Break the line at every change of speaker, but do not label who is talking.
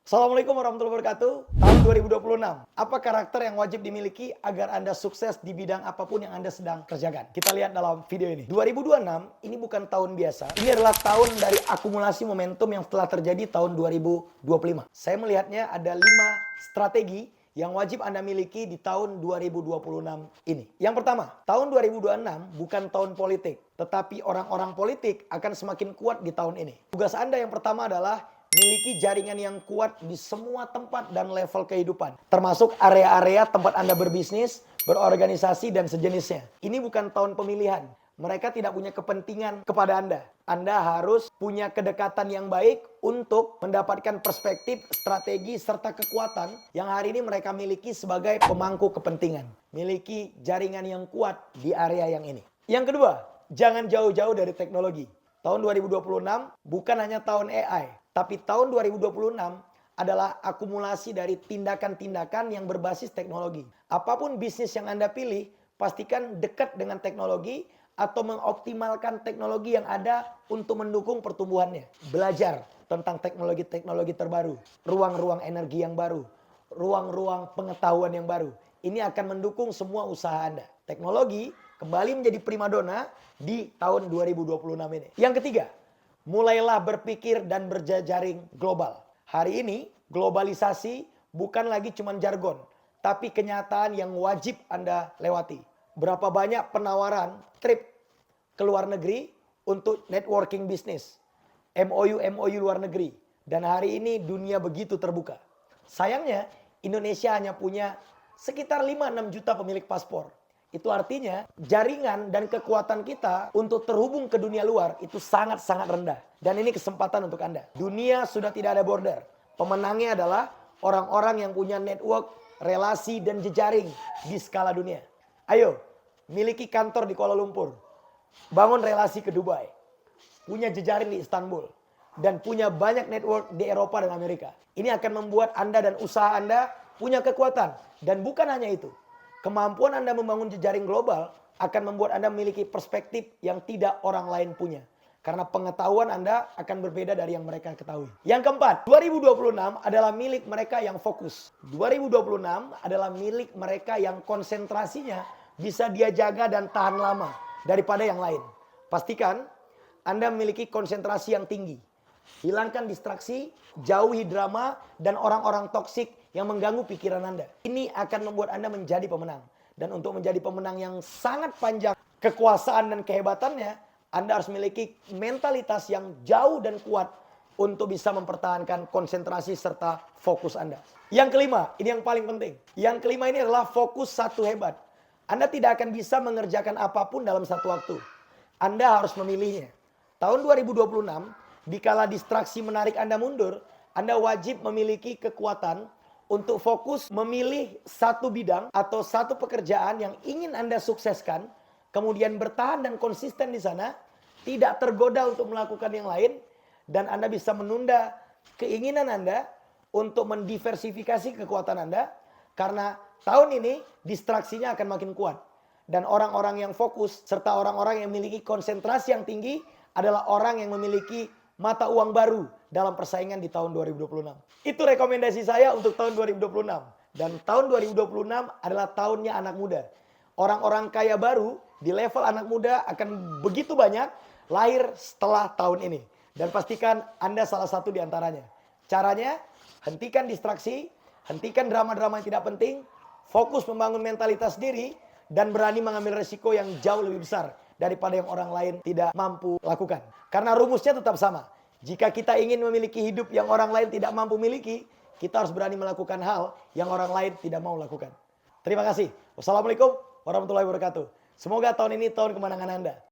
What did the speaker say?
Assalamualaikum warahmatullahi wabarakatuh. Tahun 2026. Apa karakter yang wajib dimiliki agar Anda sukses di bidang apapun yang Anda sedang kerjakan? Kita lihat dalam video ini. 2026 ini bukan tahun biasa. Ini adalah tahun dari akumulasi momentum yang telah terjadi tahun 2025. Saya melihatnya ada 5 strategi yang wajib Anda miliki di tahun 2026 ini. Yang pertama, tahun 2026 bukan tahun politik, tetapi orang-orang politik akan semakin kuat di tahun ini. Tugas Anda yang pertama adalah miliki jaringan yang kuat di semua tempat dan level kehidupan. Termasuk area-area tempat Anda berbisnis, berorganisasi, dan sejenisnya. Ini bukan tahun pemilihan. Mereka tidak punya kepentingan kepada Anda. Anda harus punya kedekatan yang baik untuk mendapatkan perspektif, strategi, serta kekuatan yang hari ini mereka miliki sebagai pemangku kepentingan. Miliki jaringan yang kuat di area yang ini. Yang kedua, jangan jauh-jauh dari teknologi. Tahun 2026 bukan hanya tahun AI, tapi tahun 2026 adalah akumulasi dari tindakan-tindakan yang berbasis teknologi. Apapun bisnis yang Anda pilih, pastikan dekat dengan teknologi atau mengoptimalkan teknologi yang ada untuk mendukung pertumbuhannya. Belajar tentang teknologi-teknologi terbaru, ruang-ruang energi yang baru, ruang-ruang pengetahuan yang baru. Ini akan mendukung semua usaha Anda. Teknologi kembali menjadi primadona di tahun 2026 ini. Yang ketiga, mulailah berpikir dan berjejaring global. Hari ini globalisasi bukan lagi cuma jargon, tapi kenyataan yang wajib Anda lewati. Berapa banyak penawaran trip ke luar negeri untuk networking bisnis, MOU luar negeri. Dan hari ini dunia begitu terbuka. Sayangnya Indonesia hanya punya sekitar 5-6 juta pemilik paspor. Itu artinya jaringan dan kekuatan kita untuk terhubung ke dunia luar itu sangat-sangat rendah. Dan ini kesempatan untuk Anda. Dunia sudah tidak ada border. Pemenangnya adalah orang-orang yang punya network, relasi, dan jejaring di skala dunia. Ayo, miliki kantor di Kuala Lumpur. Bangun relasi ke Dubai. Punya jejaring di Istanbul. Dan punya banyak network di Eropa dan Amerika. Ini akan membuat Anda dan usaha Anda punya kekuatan. Dan bukan hanya itu. Kemampuan Anda membangun jejaring global akan membuat Anda memiliki perspektif yang tidak orang lain punya. Karena pengetahuan Anda akan berbeda dari yang mereka ketahui. Yang keempat, 2026 adalah milik mereka yang fokus. 2026 adalah milik mereka yang konsentrasinya bisa dia jaga dan tahan lama daripada yang lain. Pastikan Anda memiliki konsentrasi yang tinggi. Hilangkan distraksi, jauhi drama, dan orang-orang toksik yang mengganggu pikiran Anda. Ini akan membuat Anda menjadi pemenang. Dan untuk menjadi pemenang yang sangat panjang kekuasaan dan kehebatannya, Anda harus memiliki mentalitas yang jauh dan kuat untuk bisa mempertahankan konsentrasi serta fokus Anda. Yang kelima, ini yang paling penting. Yang kelima ini adalah fokus satu hebat. Anda tidak akan bisa mengerjakan apapun dalam satu waktu. Anda harus memilihnya. Tahun 2026, dikala distraksi menarik Anda mundur, Anda wajib memiliki kekuatan untuk fokus memilih satu bidang atau satu pekerjaan yang ingin Anda sukseskan, kemudian bertahan dan konsisten di sana, tidak tergoda untuk melakukan yang lain, dan Anda bisa menunda keinginan Anda untuk mendiversifikasi kekuatan Anda, karena tahun ini distraksinya akan makin kuat. Dan orang-orang yang fokus serta orang-orang yang memiliki konsentrasi yang tinggi adalah orang yang memiliki mata uang baru dalam persaingan di tahun 2026. Itu rekomendasi saya untuk tahun 2026. Dan tahun 2026 adalah tahunnya anak muda. Orang-orang kaya baru di level anak muda akan begitu banyak lahir setelah tahun ini. Dan pastikan Anda salah satu di antaranya. Caranya, hentikan distraksi, hentikan drama-drama yang tidak penting, fokus membangun mentalitas diri, dan berani mengambil resiko yang jauh lebih besar daripada yang orang lain tidak mampu lakukan. Karena rumusnya tetap sama. Jika kita ingin memiliki hidup yang orang lain tidak mampu miliki, kita harus berani melakukan hal yang orang lain tidak mau lakukan. Terima kasih. Wassalamualaikum warahmatullahi wabarakatuh. Semoga tahun ini tahun kemenangan Anda.